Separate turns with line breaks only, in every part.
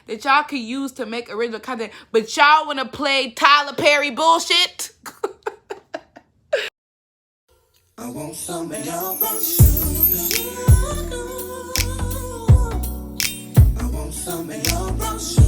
that y'all could use to make original content, but y'all want to play Tyler Perry bullshit. I want some of your brownsugar. I want some of your brownsugar.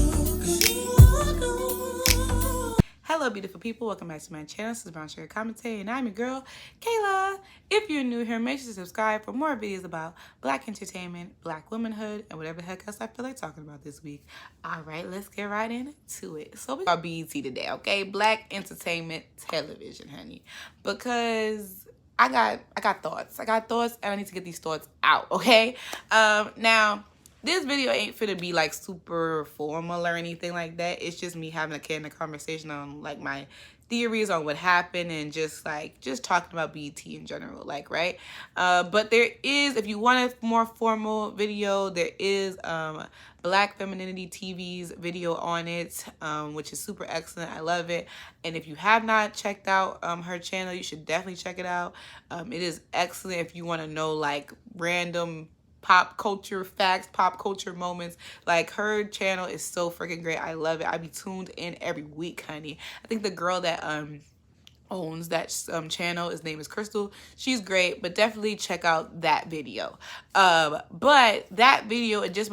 Hello, beautiful people. Welcome back to my channel. This is Brownsugar Commentary, and I'm your girl, Kayla. If you're new here, make sure to subscribe for more videos about Black entertainment, Black womanhood, and whatever the heck else I feel like talking about this week. All right, let's get right into it. So we got BET today, okay? Black entertainment television, honey, because I got thoughts. I got thoughts, and I need to get these thoughts out, okay? Now, this video ain't finna be like super formal or anything like that. It's just me having a candid conversation on like my theories on what happened and just talking about BET in general, like, right? But there is, if you want a more formal video, there is Black Femininity TV's video on it, which is super excellent. I love it. And if you have not checked out her channel, you should definitely check it out. It is excellent if you want to know like random pop culture facts, pop culture moments. Like, her channel is so freaking great. I love it. I be tuned in every week, honey. I think the girl that owns that channel, his name is Crystal. She's great, but definitely check out that video. But that video, and just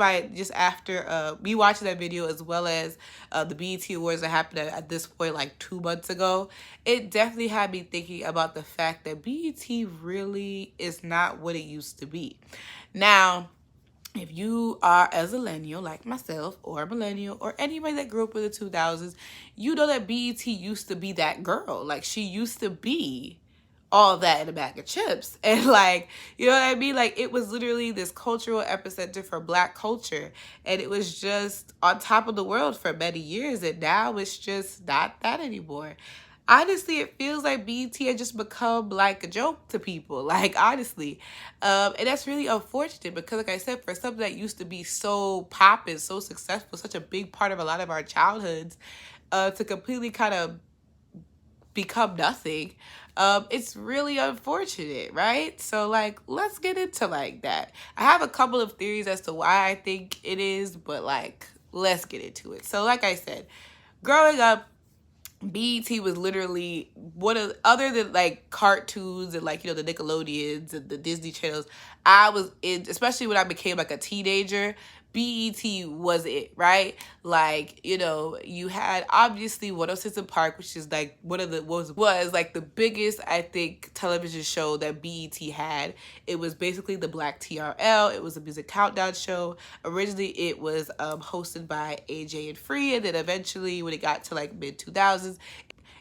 after me watching that video, as well as the BET Awards that happened at this point like 2 months ago, it definitely had me thinking about the fact that BET really is not what it used to be. Now, if you are a millennial like myself, or a millennial, or anybody that grew up in the 2000s, you know that BET used to be that girl. Like, she used to be all that in a bag of chips. And like, you know what I mean? Like, it was literally this cultural epicenter for Black culture. And it was just on top of the world for many years. And now it's just not that anymore. Honestly, it feels like BET had just become like a joke to people, like, honestly. And that's really unfortunate because, like I said, for something that used to be so poppin', so successful, such a big part of a lot of our childhoods, to completely kind of become nothing, it's really unfortunate, right? So, like, let's get into like that. I have a couple of theories as to why I think it is, but like, let's get into it. So, like I said, growing up, BET was literally one of, other than like cartoons and like, you know, the Nickelodeons and the Disney channels, I was in, especially when I became like a teenager, BET was it, right? Like, you know, you had obviously 106 & Park, which is like one of the was like the biggest, I think, television show that BET had. It was basically the Black TRL. It was a music countdown show. Originally, it was hosted by AJ and Free, and then eventually, when it got to like mid 2000s,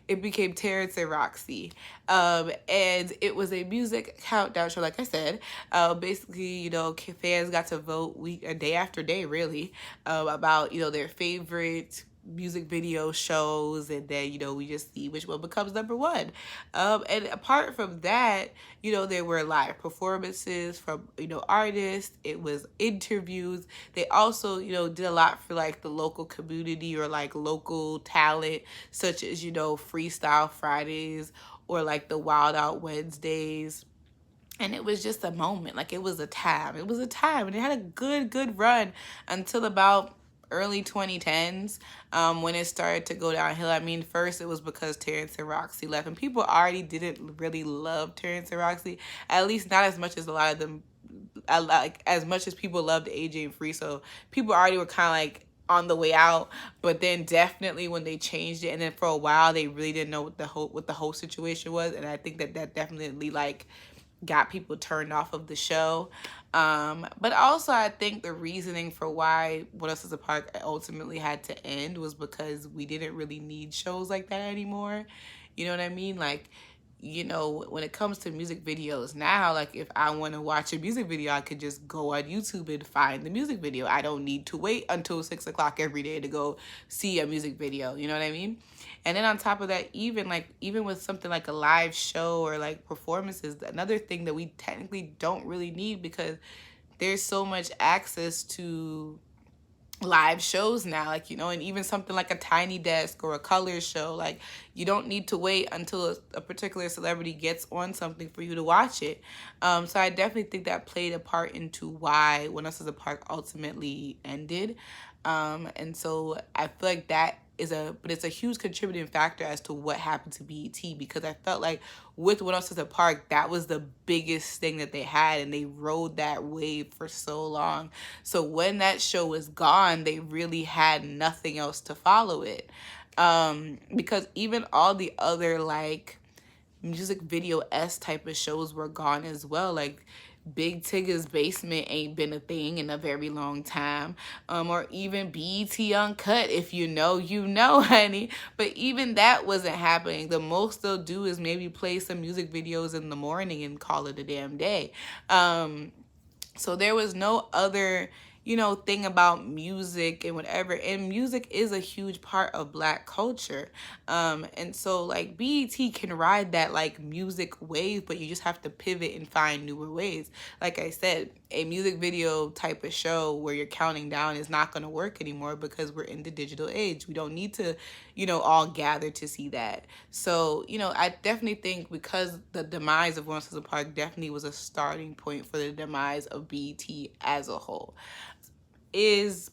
it became Terrence and Roxy. And it was a music countdown show, like I said. Basically, you know, fans got to vote day after day, really, about, you know, their favorite music video shows, and then, you know, we just see which one becomes number one. And apart from that, you know, there were live performances from, you know, artists. It was interviews. They also, you know, did a lot for like the local community or like local talent, such as, you know, Freestyle Fridays or like the Wild Out Wednesdays. And it was just a moment. Like, it was a time. It was a time. And it had a good run until about early 2010s, when it started to go downhill. I mean, first it was because Terrence and Roxy left, and people already didn't really love Terrence and Roxy, at least not as much as a lot of them, like as much as people loved AJ and Free. So people already were kind of like on the way out. But then definitely when they changed it, and then for a while they really didn't know what the whole situation was, and I think that definitely like got people turned off of the show. But also, I think the reasoning for why 106 & Park ultimately had to end was because we didn't really need shows like that anymore. You know what I mean? Like, you know, when it comes to music videos now, like, if I want to watch a music video, I could just go on YouTube and find the music video. I don't need to wait until 6 o'clock every day to go see a music video. You know what I mean? And then on top of that, even with something like a live show or like performances, another thing that we technically don't really need, because there's so much access to live shows now, like, you know, and even something like a Tiny Desk or a Colors show, like, you don't need to wait until a particular celebrity gets on something for you to watch it. So I definitely think that played a part into why 106 & Park ultimately ended. And so I feel like that is but it's a huge contributing factor as to what happened to BET, because I felt like with What Else Is a Park, that was the biggest thing that they had, and they rode that wave for so long. So when that show was gone, they really had nothing else to follow it. Because even all the other like music video-esque type of shows were gone as well. Like Big Tigger's Basement ain't been a thing in a very long time. Or even BET Uncut, if you know, you know, honey. But even that wasn't happening. The most they'll do is maybe play some music videos in the morning and call it a damn day. So there was no other, thing about music and whatever. And music is a huge part of Black culture. And so like BET can ride that like music wave, but you just have to pivot and find newer ways. Like I said, a music video type of show where you're counting down is not going to work anymore, because we're in the digital age. We don't need to, all gather to see that. So, I definitely think because the demise of Once Upon a Park definitely was a starting point for the demise of BET as a whole, is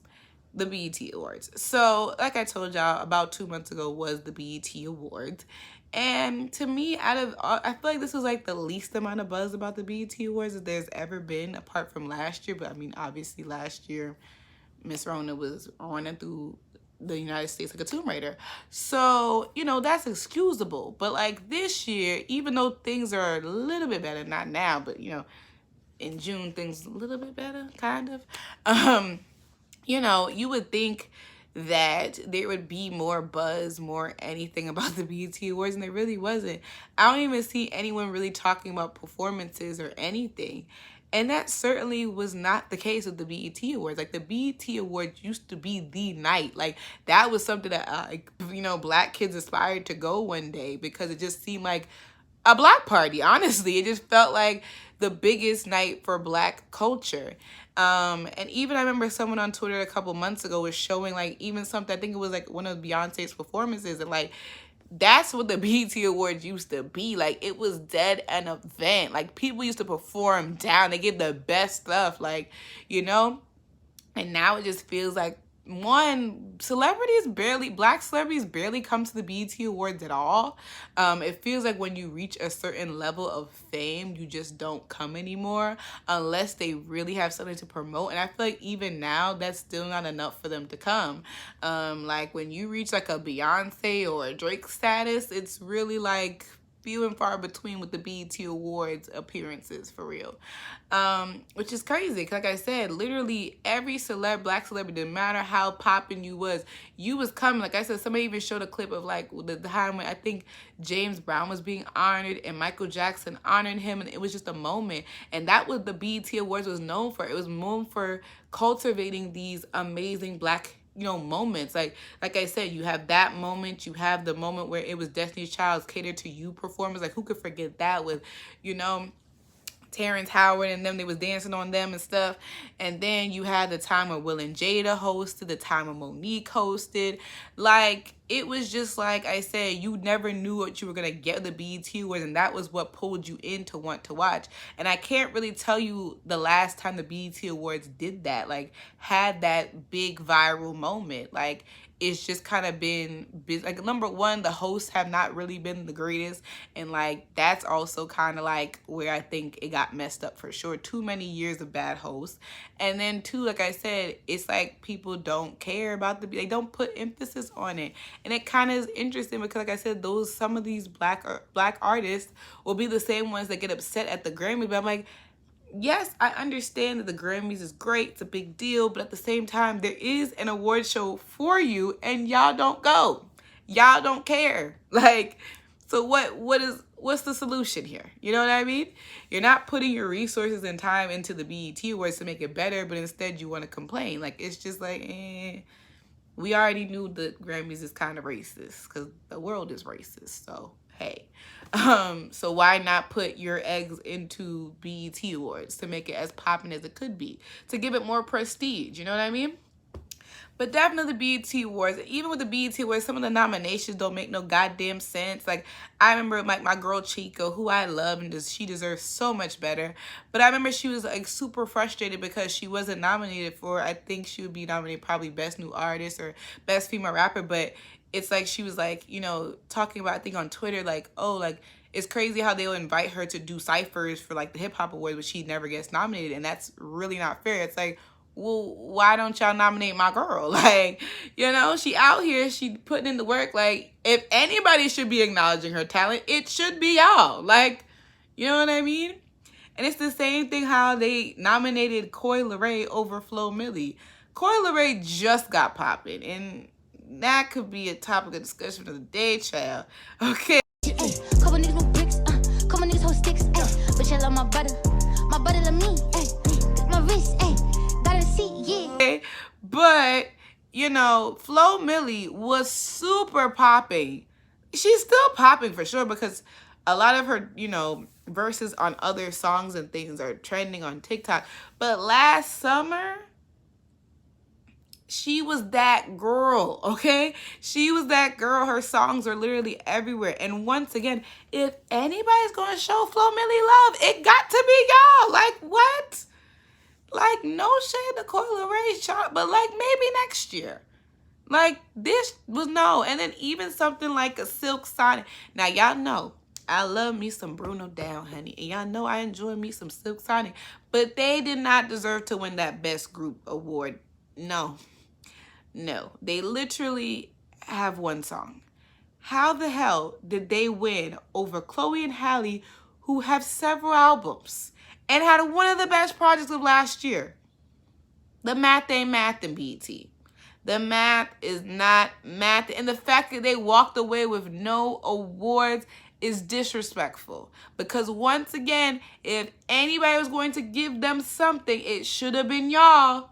the BET Awards. So, like I told y'all, about 2 months ago was the BET Awards. And to me, I feel like this was like the least amount of buzz about the BET Awards that there's ever been, apart from last year. But I mean, obviously last year, Miss Rona was running through the United States like a Tomb Raider. So, that's excusable. But like this year, even though things are a little bit better, not now, but in June, things a little bit better, kind of. You would think that there would be more buzz, more anything about the BET Awards, and there really wasn't. I don't even see anyone really talking about performances or anything. And that certainly was not the case with the BET Awards. Like, the BET Awards used to be the night. Like, that was something that, Black kids aspired to go one day, because it just seemed like a Black party, honestly. It just felt like the biggest night for Black culture. And even I remember someone on Twitter a couple months ago was showing like even something, I think it was like one of Beyonce's performances, and like that's what the BET Awards used to be. Like, it was dead an event. Like, people used to perform down. They get the best stuff, like, and now it just feels like, one, Black celebrities barely come to the BET Awards at all. It feels like when you reach a certain level of fame, you just don't come anymore unless they really have something to promote. And I feel like even now, that's still not enough for them to come. Like, when you reach like a Beyonce or a Drake status, it's really like few and far between with the BET Awards appearances, for real. Which is crazy, because like I said, literally every Black celebrity, no matter how poppin' you was coming. Like I said, somebody even showed a clip of like the time when I think James Brown was being honored and Michael Jackson honored him, and it was just a moment. And that was the BET Awards was known for. It was known for cultivating these amazing Black moments. Like I said, you have that moment, you have the moment where it was Destiny's Child's Cater to You performance. Like, who could forget that, with Terrence Howard and them, they was dancing on them and stuff. And then you had the time where Will and Jada hosted, the time when Monique hosted. Like, it was just like I said, you never knew what you were going to get with the BET Awards, and that was what pulled you in to want to watch. And I can't really tell you the last time the BET Awards did that, like, had that big viral moment. Like, it's just kind of been like, number one, the hosts have not really been the greatest, and like that's also kind of like where I think it got messed up for sure. Too many years of bad hosts. And then two, like I said, it's like people don't care about they don't put emphasis on it. And it kind of is interesting because, like I said, some of these black artists will be the same ones that get upset at the Grammys. But I'm like, yes, I understand that the Grammys is great. It's a big deal. But at the same time, there is an award show for you, and y'all don't go. Y'all don't care. Like, so what's the solution here? You know what I mean? You're not putting your resources and time into the BET Awards to make it better, but instead you want to complain. Like, it's just like, we already knew the Grammys is kind of racist because the world is racist. So, hey. So why not put your eggs into BET Awards to make it as poppin' as it could be, to give it more prestige, you know what I mean? But definitely BET Awards. Even with the BET Awards, some of the nominations don't make no goddamn sense. Like, I remember like my girl Chica, who I love, and she deserves so much better. But I remember she was like super frustrated because she wasn't nominated for, I think she would be nominated probably Best New Artist or Best Female Rapper. But it's like she was like, you know, talking about, I think on Twitter, like, oh, like, it's crazy how they'll invite her to do ciphers for like the hip hop awards, but she never gets nominated. And that's really not fair. It's like, well, why don't y'all nominate my girl? Like, you know, she out here, she putting in the work. Like, if anybody should be acknowledging her talent, it should be y'all. Like, you know what I mean? And it's the same thing how they nominated Coi Leray over Flo Milli. Coi Leray just got popping, and that could be a topic of discussion of the day, child. Okay.
Ay, couple niggas with bricks, couple niggas hold sticks, ay, but you love my butter to me, ay, my wrist, ay, gotta see, yeah.
Okay. But, you know, Flo Milli was super popping. She's still popping for sure because a lot of her, you know, verses on other songs and things are trending on TikTok. But last summer, she was that girl, okay? She was that girl. Her songs are literally everywhere. And once again, if anybody's going to show Flo Milli love, it got to be y'all. Like, what? Like, no shade to Coi Leray's shot, but like maybe next year. Like, this was no. And then even something like a Silk Sonic. Now, y'all know, I love me some Bruno Down, honey. And y'all know I enjoy me some Silk Sonic. But they did not deserve to win that Best Group Award. No. No. They literally have one song. How the hell did they win over Chloe and Halle, who have several albums and had one of the best projects of last year? The math ain't math in BET. The math is not math. And the fact that they walked away with no awards is disrespectful. Because once again, if anybody was going to give them something, it should have been y'all.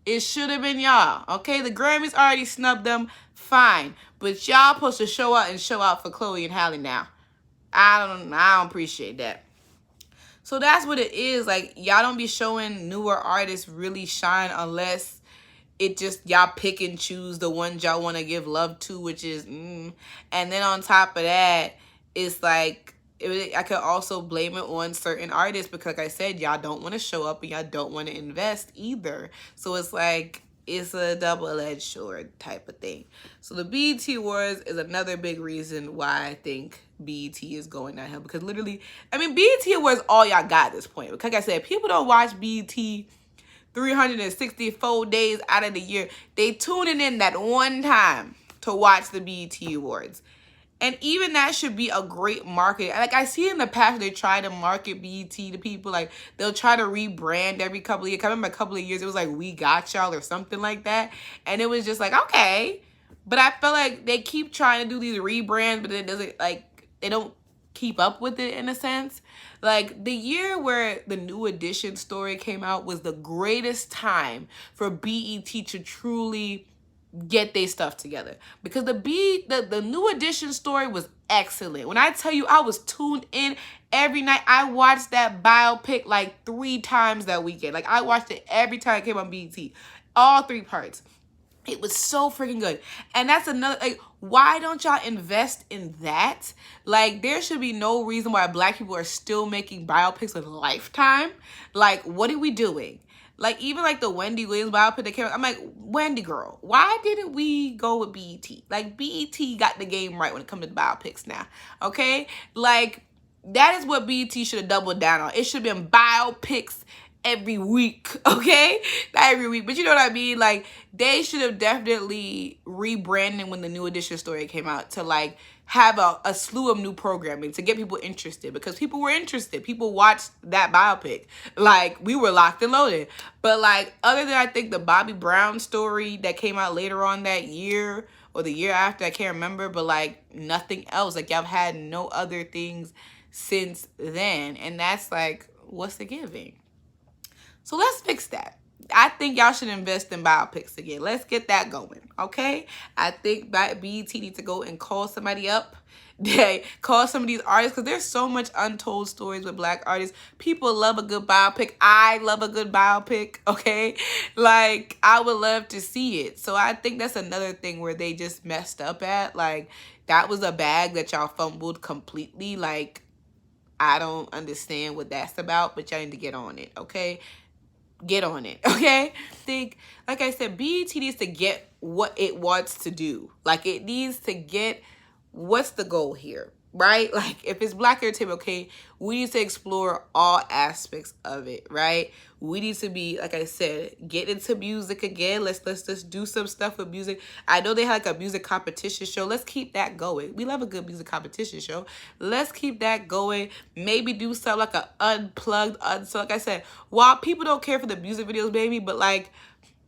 It should have been y'all. Okay, the Grammys already snubbed them. Fine. But y'all supposed to show out for Chloe and Halle now. I don't appreciate that. So that's what it is. Like, y'all don't be showing newer artists really shine unless it just y'all pick and choose the ones y'all want to give love to, which is And then on top of that, it's like I could also blame it on certain artists because, like I said, y'all don't want to show up and y'all don't want to invest either. So it's like it's a double-edged sword type of thing. So the BET Awards is another big reason why I think BET is going downhill, because literally, I mean, BET Awards all y'all got at this point. Like I said, people don't watch BET 364 days out of the year. They tuning in that one time to watch the BET Awards. And even that should be a great market. Like, I see in the past, they try to market BET to people. Like, they'll try to rebrand every couple of years. I remember a couple of years, it was like, We Got Y'all or something like that. And it was just like, okay. But I feel like they keep trying to do these rebrands, but it doesn't, like, they don't keep up with it in a sense. Like, the year where the New Edition story came out was the greatest time for BET to truly get their stuff together, because the New Edition story was excellent. When I tell you, I was tuned in every night. I watched that biopic like 3 times that weekend. Like, I watched it every time it came on BET, all 3 parts. It was so freaking good. And that's another, like, why don't y'all invest in that? Like, there should be no reason why Black people are still making biopics with Lifetime. Like, what are we doing? Like, even like the Wendy Williams biopic that came out, I'm like, Wendy girl, why didn't we go with BET? Like, BET got the game right when it comes to biopics now, okay? Like, that is what BET should have doubled down on. It should have been biopics every week, okay? Not every week, but you know what I mean? Like, they should have definitely rebranded when the New Edition story came out to, like, have a slew of new programming to get people interested, because people were interested. People watched that biopic. Like, we were locked and loaded. But, like, other than, I think, the Bobby Brown story that came out later on that year or the year after, I can't remember, but, like, nothing else. Like, y'all have had no other things since then. And that's, like, what's the giving? So let's fix that. I think y'all should invest in biopics again. Let's get that going. okay? I think BET needs to go and call somebody up. They call some of these artists, because there's so much untold stories with Black artists. People love a good biopic. I love a good biopic, okay? Like, I would love to see it. So I think that's another thing where they just messed up at. Like, that was a bag that y'all fumbled completely. Like, I don't understand what that's about, but y'all need to get on it, okay? Get on it, okay? Think, like I said, BET needs to get what it wants to do. Like, it needs to get what's the goal here, right? Like, if it's Black entertainment, okay, we need to explore all aspects of it, right? We need to be, like I said, get into music again. Let's just do some stuff with music. I know they had like a music competition show. Let's keep that going. We love a good music competition show. Let's keep that going. Maybe do something like a unplugged, so like I said, while people don't care for the music videos, baby, but like,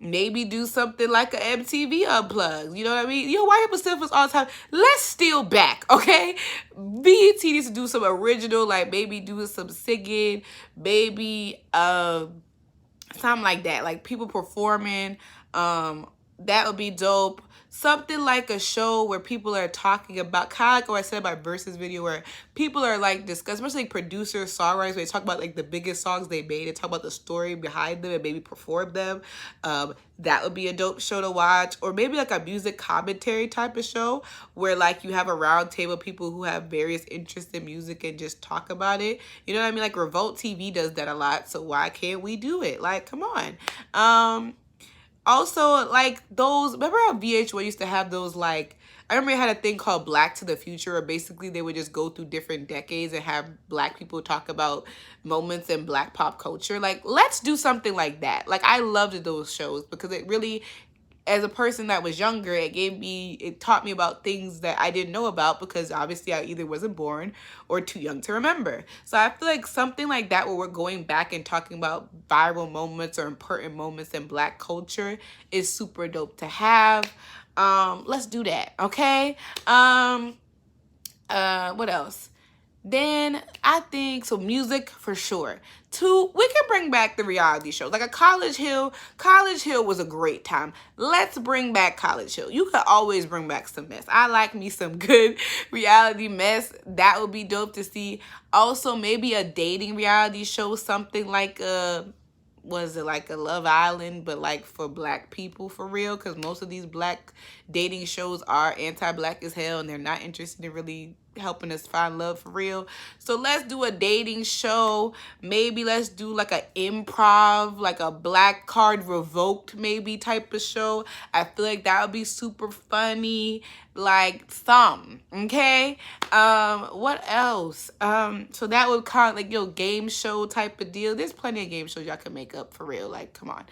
maybe do something like a MTV Unplugged. You know what I mean? You know, white people steal us all the time. Let's steal back, okay? BET needs to do some original, like maybe do some singing, maybe something like that. Like people performing. That would be dope. Something like a show where people are talking about, kind of like what I said about Versus video, where people are like discussing, especially like producers, songwriters, where they talk about like the biggest songs they made and talk about the story behind them and maybe perform them. That would be a dope show to watch. Or maybe like a music commentary type of show where like you have a round table of people who have various interests in music and just talk about it. You know what I mean? Like Revolt TV does that a lot, so why can't we do it? Like, come on. Also, like those, remember how VH1 used to have those, like, I remember it had a thing called Black to the Future, where basically they would just go through different decades and have Black people talk about moments in Black pop culture. Like, let's do something like that. Like, I loved those shows because it really, as a person that was younger, it taught me about things that I didn't know about because obviously I either wasn't born or too young to remember. So I feel like something like that where we're going back and talking about viral moments or important moments in Black culture is super dope to have. Let's do that, okay? What else? Then I think, so music for sure. 2, we can bring back the reality show. Like a College Hill. College Hill was a great time. Let's bring back College Hill. You could always bring back some mess. I like me some good reality mess. That would be dope to see. Also, maybe a dating reality show, something like was it like a Love Island, but like for Black people for real? Because most of these Black dating shows are anti-Black as hell and they're not interested in really helping us find love for real. So let's do a dating show. Maybe let's do like a improv, like a Black Card Revoked maybe type of show. I feel like that would be super funny. Like some, okay? What else? So that would kind of like, you know, game show type of deal. There's plenty of game shows y'all can make up for real. Like, come on.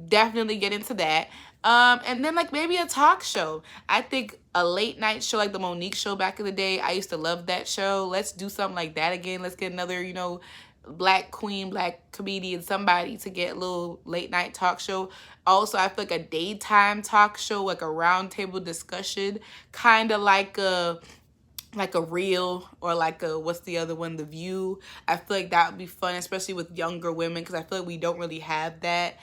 Definitely get into that. And then like maybe a talk show. I think a late night show like the Monique show back in the day. I used to love that show. Let's do something like that again. Let's get another, you know, Black queen, Black comedian, somebody to get a little late night talk show. Also, I feel like a daytime talk show, like a round table discussion, kind of like a Real, or like a, what's the other one, The View. I feel like that would be fun, especially with younger women, because I feel like we don't really have that.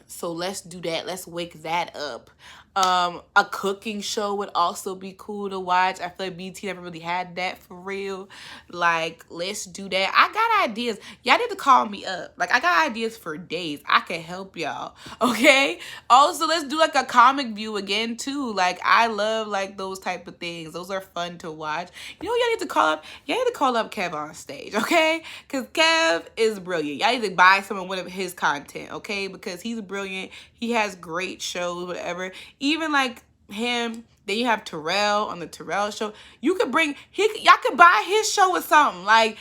So let's do that. Let's wake that up. A cooking show would also be cool to watch. I feel like BT never really had that for real. Like, let's do that. I got ideas. Y'all need to call me up. Like, I got ideas for days. I can help y'all, okay? Also, let's do like a comic view again too. Like, I love like those type of things. Those are fun to watch. You know, y'all need to call up? Y'all need to call up Kev on stage, okay? Because Kev is brilliant. Y'all need to buy some of one of his content, okay? Because he's brilliant. He has great shows, whatever. Even like him, then you have Terrell on the Terrell show. You could bring, y'all could buy his show or something. Like,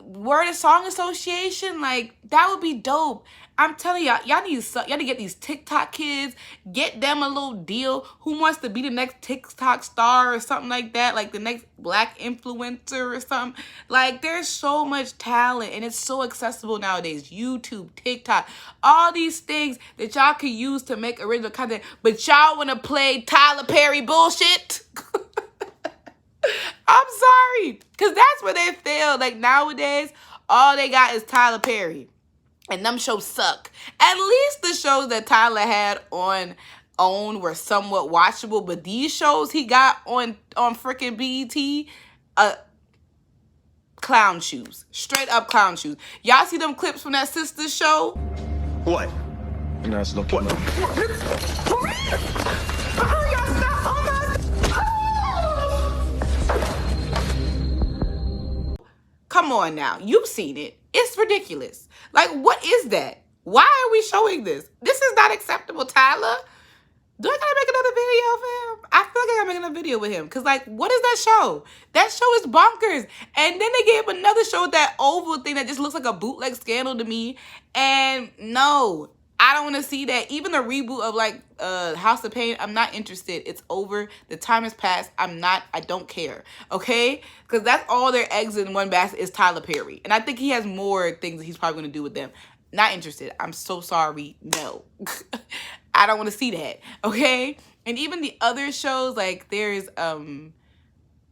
Word of Song Association, like, that would be dope. I'm telling y'all, y'all need to get these TikTok kids, get them a little deal. Who wants to be the next TikTok star or something like that? Like the next Black influencer or something. Like, there's so much talent and it's so accessible nowadays. YouTube, TikTok, all these things that y'all can use to make original content, but y'all want to play Tyler Perry bullshit? I'm sorry, because that's where they fail. Like, nowadays, all they got is Tyler Perry. And them shows suck. At least the shows that Tyler had on own were somewhat watchable, but these shows he got on freaking BET, clown shoes. Straight up clown shoes. Y'all see them clips from that Sisters show?
What? Nice looking.
Come on now. You've seen it. It's ridiculous. Like, what is that? Why are we showing this? This is not acceptable, Tyler. Do I gotta make another video of him? I feel like I gotta make another video with him. Because, like, what is that show? That show is bonkers. And then they gave another show with that oval thing that just looks like a bootleg Scandal to me. And no, I don't want to see that. Even the reboot of, like, House of Pain, I'm not interested. It's over. The time has passed. I don't care. Okay? Because that's all their eggs in one basket is Tyler Perry. And I think he has more things that he's probably going to do with them. Not interested. I'm so sorry. No. I don't want to see that. Okay? And even the other shows, like there's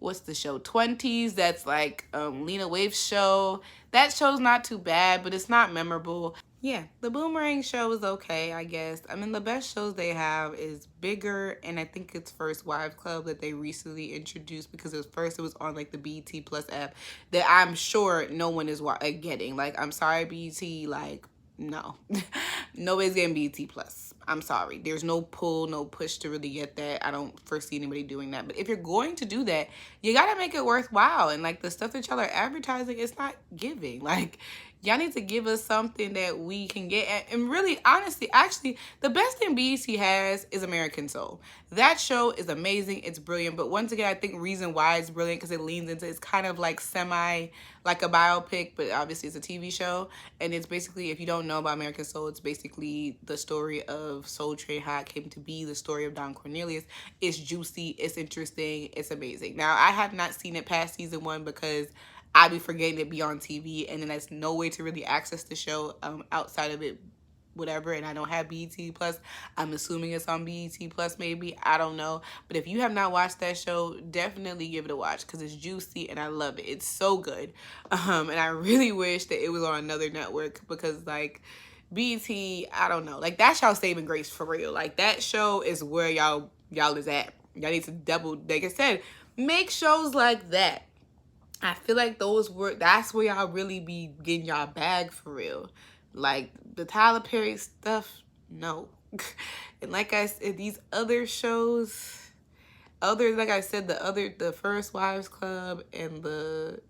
what's the show? 20s. That's like Lena Waithe's show. That show's not too bad, but it's not memorable. Yeah, the Boomerang show is okay, I guess. I mean, the best shows they have is Bigger, and I think it's First Wives Club that they recently introduced, because it was on like the BET Plus app that I'm sure no one is getting. Like, I'm sorry, BET, like, no. Nobody's getting BET Plus. I'm sorry. There's no pull, no push to really get that. I don't foresee anybody doing that. But if you're going to do that, you got to make it worthwhile. And like the stuff that y'all are advertising, it's not giving. Like, y'all need to give us something that we can get. And really, honestly, actually, the best thing BET has is American Soul. That show is amazing. It's brilliant. But once again, I think reason why it's brilliant because it leans into, it's kind of like like a biopic, but obviously it's a TV show. And it's basically, if you don't know about American Soul, it's basically the story of Soul Train, how it came to be, the story of Don Cornelius. It's juicy. It's interesting. It's amazing. Now, I have not seen it past season 1 because I be forgetting it be on TV, and then there's no way to really access the show outside of it, whatever, and I don't have BET Plus. I'm assuming it's on BET Plus maybe. I don't know. But if you have not watched that show, definitely give it a watch because it's juicy and I love it. It's so good. And I really wish that it was on another network because, like, BET, I don't know. Like, that's y'all saving grace for real. Like, that show is where y'all is at. Y'all need to double, like I said, make shows like that. I feel like that's where y'all really be getting y'all bag for real. Like the Tyler Perry stuff, no. And like I said, these other shows, like I said, the First Wives Club and the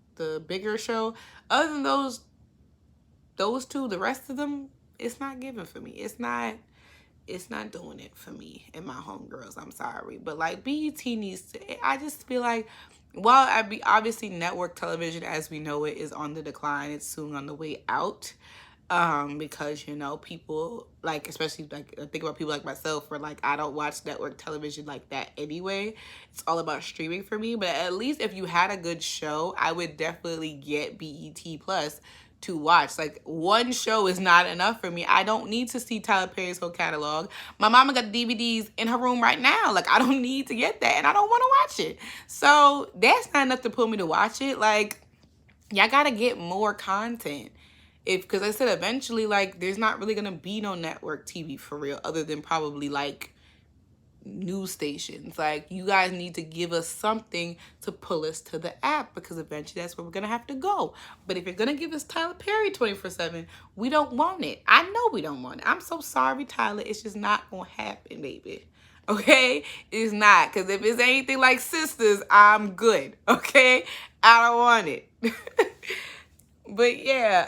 Bigger show, other than those two, the rest of them, it's not giving for me. It's not doing it for me and my homegirls. I'm sorry. But like BET needs to, I just feel like, while obviously network television as we know it is on the decline, it's soon on the way out. Because, you know, people, like, especially, like, I think about people like myself where, like, I don't watch network television like that anyway. It's all about streaming for me. But at least if you had a good show, I would definitely get BET Plus to watch. Like, one show is not enough for me. I don't need to see Tyler Perry's whole catalog. My mama got the DVDs in her room right now. Like, I don't need to get that, and I don't want to watch it. So that's not enough to pull me to watch it. Like, y'all gotta get more content. Because I said eventually, like, there's not really gonna be no network TV for real, other than probably like news stations. Like, you guys need to give us something to pull us to the app, because eventually that's where we're gonna have to go. But if you're gonna give us Tyler Perry 24/7, we don't want it. I know we don't want it. I'm so sorry, Tyler. It's just not gonna happen, baby. Okay? It's not. Because if it's anything like Sisters, I'm good. Okay? I don't want it. But yeah,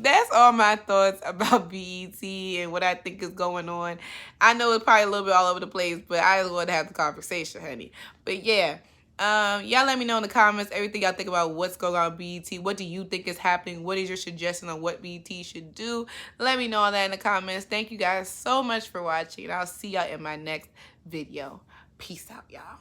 that's all my thoughts about BET and what I think is going on. I know it's probably a little bit all over the place, but I just want to have the conversation, honey. But yeah, y'all let me know in the comments everything y'all think about what's going on with BET. What do you think is happening? What is your suggestion on what BET should do? Let me know all that in the comments. Thank you guys so much for watching. I'll see y'all in my next video. Peace out, y'all.